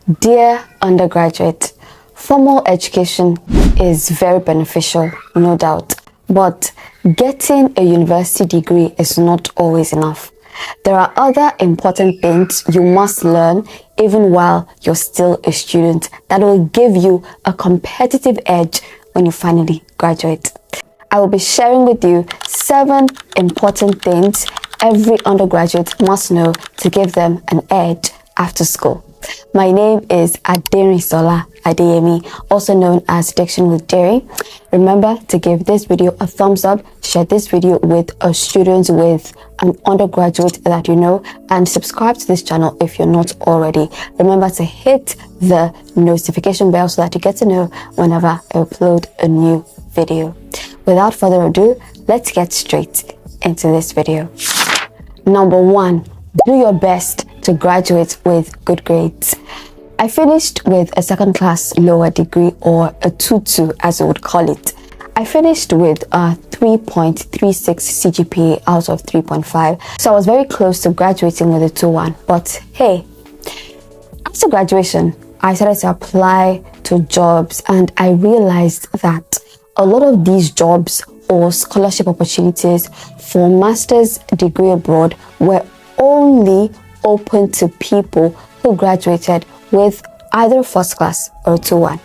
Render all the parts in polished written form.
Dear undergraduate, formal education is very beneficial, no doubt, but getting a university degree is not always enough. There are other important things you must learn even while you're still a student that will give you a competitive edge when you finally graduate. I will be sharing with you 7 important things every undergraduate must know to give them an edge after school. My name is Aderinsola Adeyemi, also known as Diction with Derry. Remember to give this video a thumbs up, share this video with a student, with an undergraduate that you know, and subscribe to this channel if you're not already. Remember to hit the notification bell so that you get to know whenever I upload a new video. Without further ado, let's get straight into this video. Number 1, do your best to graduate with good grades. I finished with a second class lower degree, or a 2-2 as we would call it. I finished with a 3.36 CGPA out of 3.5, so I was very close to graduating with a 2-1. But hey, after graduation, I started to apply to jobs, and I realized that a lot of these jobs or scholarship opportunities for master's degree abroad were only open to people who graduated with either first class or 2-1.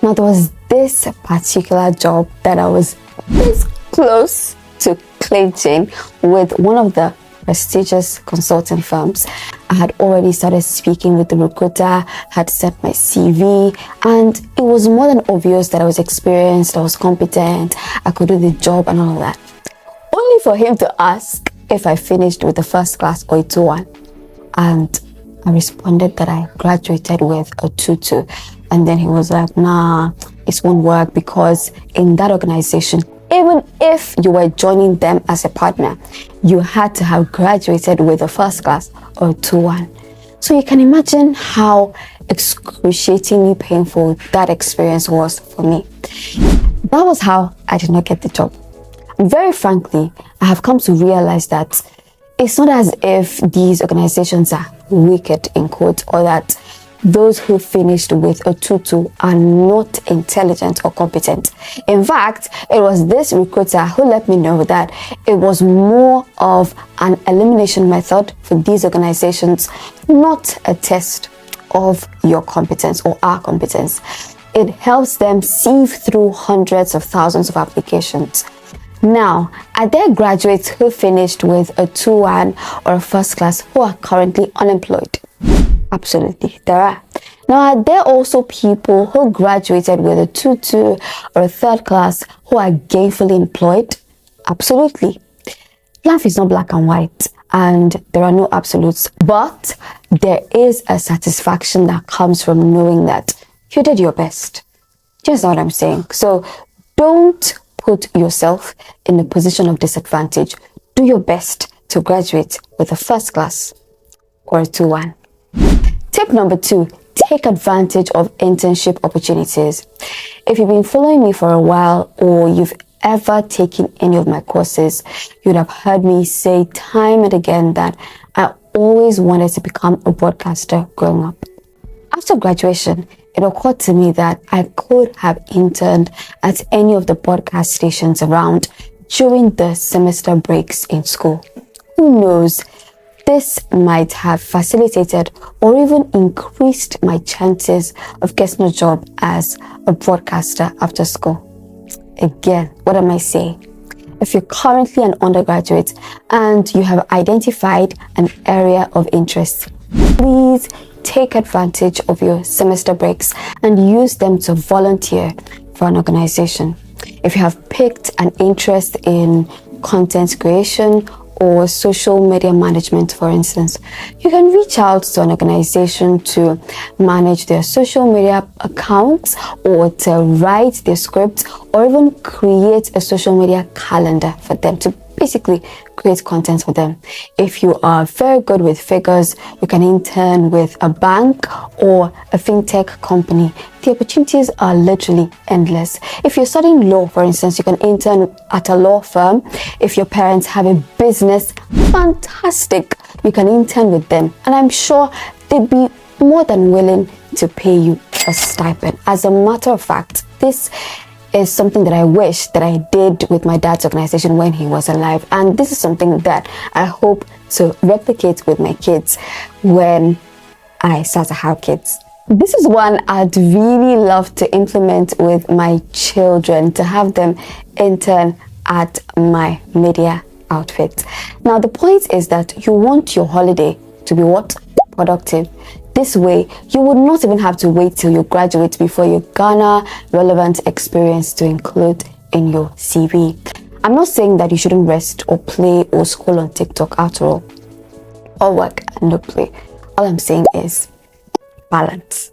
Now, there was this particular job that I was this close to clinching with one of the prestigious consulting firms. I had already started speaking with the recruiter, had sent my CV, and it was more than obvious that I was experienced, I was competent, I could do the job and all of that. Only for him to ask if I finished with the first class or a 2-1. And I responded that I graduated with a 2-2. And then he was like, nah, it won't work, because in that organization, even if you were joining them as a partner, you had to have graduated with a first class or a 2-1. So you can imagine how excruciatingly painful that experience was for me. That was how I did not get the job. Very frankly, I have come to realize that it's not as if these organizations are wicked, in quotes, or that those who finished with a 2-2 are not intelligent or competent. In fact, it was this recruiter who let me know that it was more of an elimination method for these organizations, not a test of your competence or our competence. It helps them sieve through hundreds of thousands of applications. Now, are there graduates who finished with a 2-1 or a first class who are currently unemployed? Absolutely, there are. Now, are there also people who graduated with a 2-2 or a third class who are gainfully employed? Absolutely. Life is not black and white, and there are no absolutes, but there is a satisfaction that comes from knowing that you did your best. Just what I'm saying. So don't put yourself in a position of disadvantage. Do your best to graduate with a first class or a 2-1. Tip number 2, take advantage of internship opportunities. If you've been following me for a while, or you've ever taken any of my courses, you'd have heard me say time and again that I always wanted to become a broadcaster growing up. After graduation, it occurred to me that I could have interned at any of the broadcast stations around during the semester breaks in school. Who knows? This might have facilitated or even increased my chances of getting a job as a broadcaster after school. Again, what am I saying? If you're currently an undergraduate and you have identified an area of interest, please take advantage of your semester breaks and use them to volunteer for an organization. If you have picked an interest in content creation or social media management, for instance, you can reach out to an organization to manage their social media accounts, or to write their scripts, or even create a social media calendar for them, to basically create content for them. If you are very good with figures, you can intern with a bank or a fintech company. The opportunities are literally endless. If you're studying law, for instance, you can intern at a law firm. If your parents have a business, fantastic, you can intern with them. And I'm sure they'd be more than willing to pay you a stipend. As a matter of fact, this is something that I wish that I did with my dad's organization when he was alive, and this is something that I hope to replicate with my kids when I start to have kids. This is one I'd really love to implement with my children, to have them intern at my media outfit. Now, the point is that you want your holiday to be what? Productive. This way, you would not even have to wait till you graduate before you garner relevant experience to include in your CV. I'm not saying that you shouldn't rest or play or scroll on TikTok after all. All work and no play. All I'm saying is balance.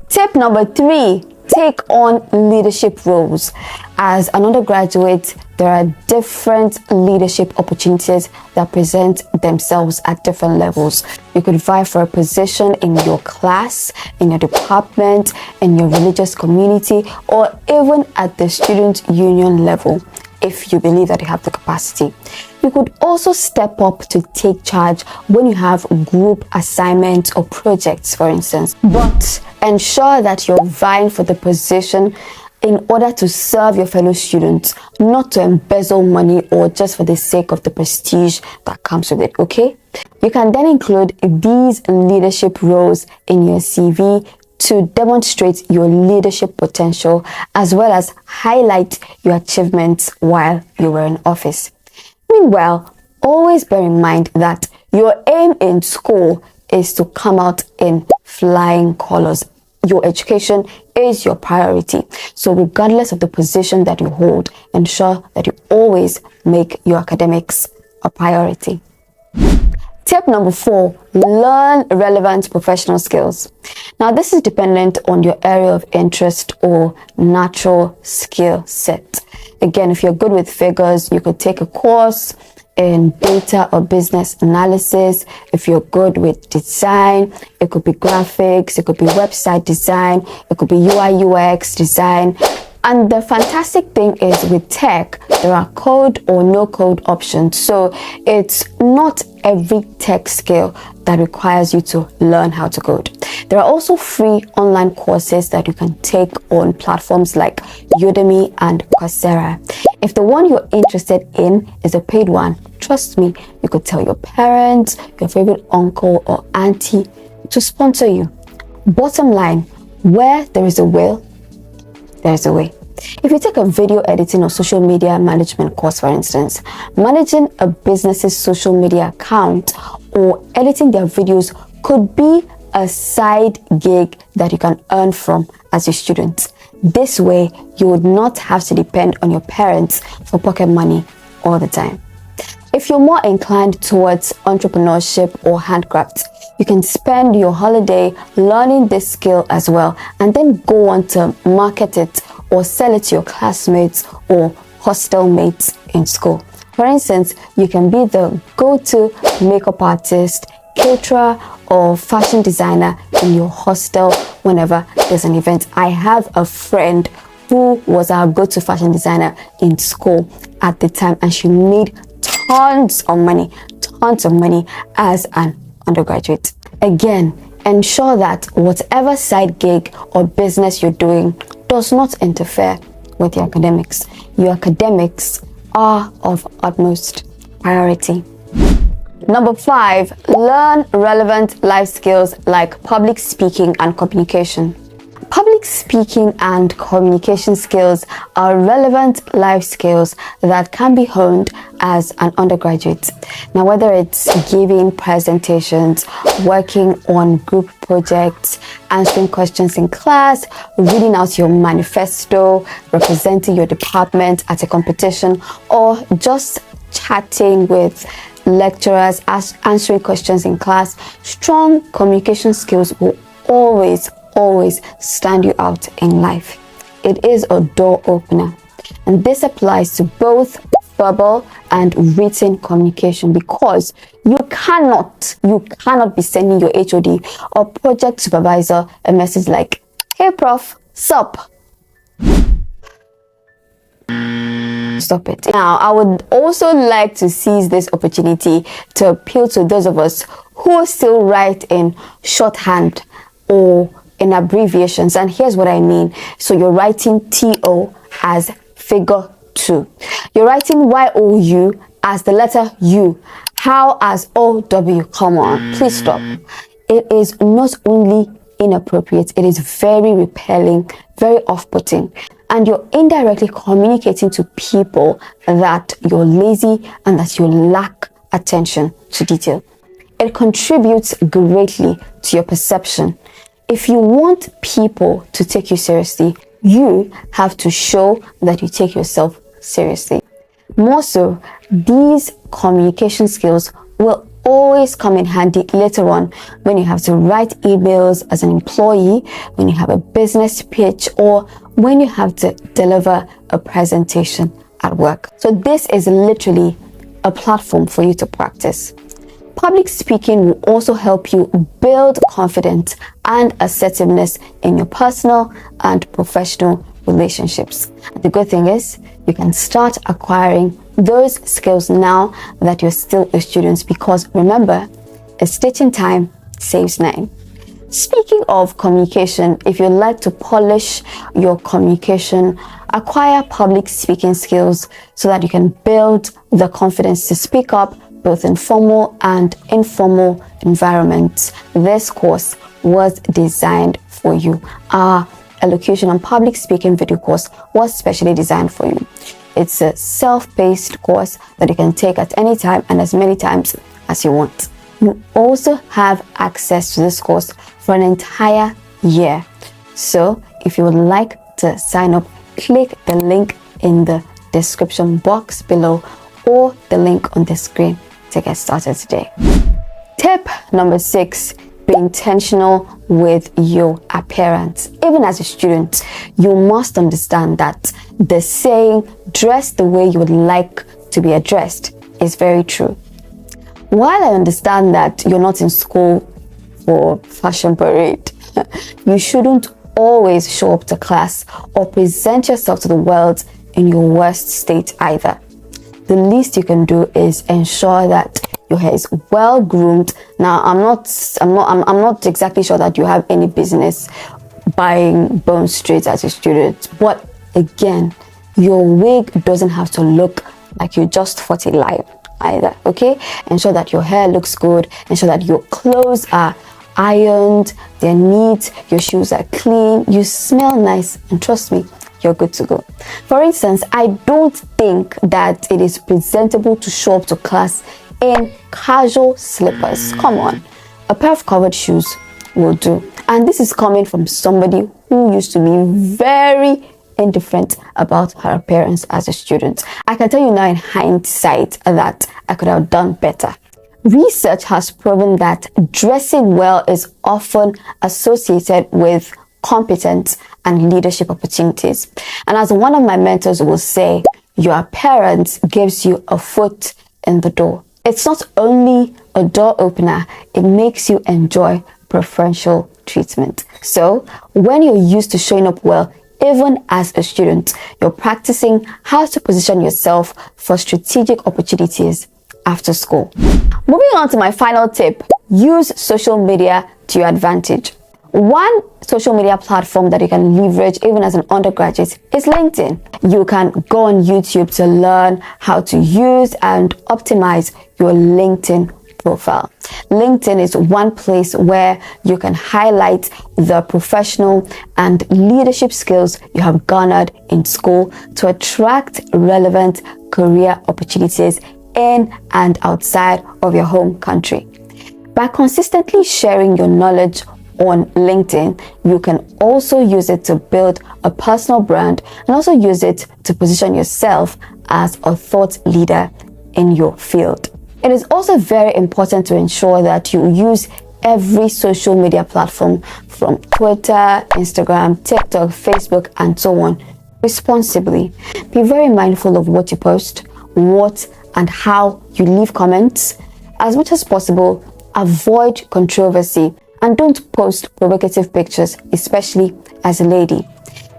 Tip number 3, take on leadership roles. As an undergraduate, there are different leadership opportunities that present themselves at different levels. You could vie for a position in your class, in your department, in your religious community, or even at the student union level, if you believe that you have the capacity. You could also step up to take charge when you have group assignments or projects, for instance. But ensure that you're vying for the position in order to serve your fellow students, not to embezzle money or just for the sake of the prestige that comes with it, okay? You can then include these leadership roles in your CV to demonstrate your leadership potential, as well as highlight your achievements while you were in office. Meanwhile, always bear in mind that your aim in school is to come out in flying colors. Your education is your priority. So regardless of the position that you hold, ensure that you always make your academics a priority. Tip number 4, learn relevant professional skills. Now, this is dependent on your area of interest or natural skill set. Again, if you're good with figures, you could take a course in data or business analysis. If you're good with design, it could be graphics, it could be website design, it could be UI UX design. And the fantastic thing is with tech, there are code or no code options. So it's not every tech skill that requires you to learn how to code. There are also free online courses that you can take on platforms like Udemy and Coursera. If the one you're interested in is a paid one, trust me, you could tell your parents, your favorite uncle or auntie to sponsor you. Bottom line, where there is a will, there's a way. If you take a video editing or social media management course, for instance, managing a business's social media account or editing their videos could be a side gig that you can earn from as a student. This way, you would not have to depend on your parents for pocket money all the time. If you're more inclined towards entrepreneurship or handcrafts, you can spend your holiday learning this skill as well, and then go on to market it or sell it to your classmates or hostel mates in school. For instance, you can be the go-to makeup artist, caterer, or fashion designer in your hostel whenever there's an event. I have a friend who was our go-to fashion designer in school at the time, and she made tons of money as an undergraduate. Again, ensure that whatever side gig or business you're doing does not interfere with your academics. Your academics are of utmost priority. Number 5, learn relevant life skills like public speaking and communication. Public speaking and communication skills are relevant life skills that can be honed as an undergraduate. Now, whether it's giving presentations, working on group projects, answering questions in class, reading out your manifesto, representing your department at a competition, or just chatting with lecturers, answering questions in class, strong communication skills will always stand you out in life. It is a door opener, and this applies to both verbal and written communication, because you cannot be sending your HOD or project supervisor a message like, "Hey prof, sup?" Stop it. Now, I would also like to seize this opportunity to appeal to those of us who still write in shorthand or in abbreviations. And here's what I mean. So you're writing TO as figure 2. You're writing YOU as the letter U. How as OW? Come on, please stop. It is not only inappropriate, it is very repelling, very off-putting. And you're indirectly communicating to people that you're lazy and that you lack attention to detail. It contributes greatly to your perception. If you want people to take you seriously, you have to show that you take yourself seriously. More so, these communication skills will always come in handy later on when you have to write emails as an employee, when you have a business pitch, or when you have to deliver a presentation at work. So this is literally a platform for you to practice. Public speaking will also help you build confidence and assertiveness in your personal and professional relationships. And the good thing is, you can start acquiring those skills now that you're still a student, because remember, a stitch in time saves 9. Speaking of communication, if you'd like to polish your communication, acquire public speaking skills so that you can build the confidence to speak up both in formal and informal environments, this course was designed for you. Our elocution and public speaking video course was specially designed for you. It's a self-paced course that you can take at any time and as many times as you want. You also have access to this course for an entire year. So if you would like to sign up, click the link in the description box below or the link on the screen to get started today. Tip number 6, be intentional with your appearance. Even as a student, you must understand that the saying, dress the way you would like to be addressed, is very true. While I understand that you're not in school for fashion parade, you shouldn't always show up to class or present yourself to the world in your worst state either. The least you can do is ensure that your hair is well groomed. Now, I'm not exactly sure that you have any business buying bone straight as a student, but again, your wig doesn't have to look like you just fought it live either. Okay, ensure that your hair looks good, ensure that your clothes are ironed, they're neat, your shoes are clean, you smell nice, and trust me, you're good to go. For instance, I don't think that it is presentable to show up to class in casual slippers. Come on, a pair of covered shoes will do. And this is coming from somebody who used to be very indifferent about her appearance as a student. I can tell you now in hindsight that I could have done better. Research has proven that dressing well is often associated with competence and leadership opportunities. And as one of my mentors will say, your appearance gives you a foot in the door. It's not only a door opener, it makes you enjoy preferential treatment. So when you're used to showing up well, even as a student, you're practicing how to position yourself for strategic opportunities after school. Moving on to my final tip, use social media to your advantage. One social media platform that you can leverage even as an undergraduate is LinkedIn. You can go on YouTube to learn how to use and optimize your LinkedIn profile. LinkedIn is one place where you can highlight the professional and leadership skills you have garnered in school to attract relevant career opportunities in and outside of your home country. By consistently sharing your knowledge on LinkedIn, you can also use it to build a personal brand and also use it to position yourself as a thought leader in your field. It is also very important to ensure that you use every social media platform from Twitter, Instagram, TikTok, Facebook, and so on responsibly. Be very mindful of what you post, what and how you leave comments. As much as possible, avoid controversy and don't post provocative pictures, especially as a lady.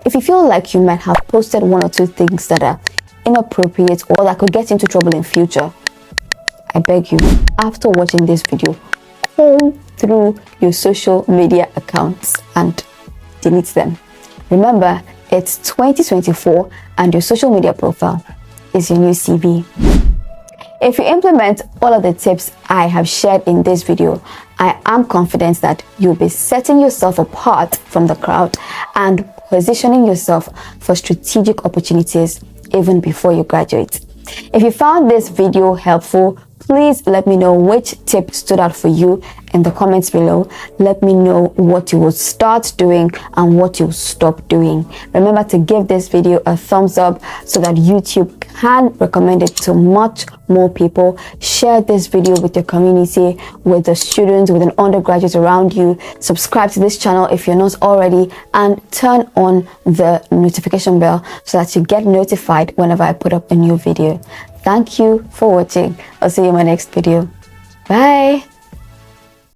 If you feel like you might have posted one or two things that are inappropriate or that could get into trouble in future, I beg you, after watching this video, comb through your social media accounts and delete them. Remember, it's 2024 and your social media profile is your new CV. If you implement all of the tips I have shared in this video, I am confident that you'll be setting yourself apart from the crowd and positioning yourself for strategic opportunities even before you graduate. If you found this video helpful, please let me know which tip stood out for you in the comments below. Let me know what you will start doing and what you'll stop doing. Remember to give this video a thumbs up so that YouTube can recommend it to much more people. Share this video with your community, with the students, with an undergraduate around you. Subscribe to this channel if you're not already, and turn on the notification bell so that you get notified whenever I put up a new video. Thank you for watching. I'll see you in my next video. Bye.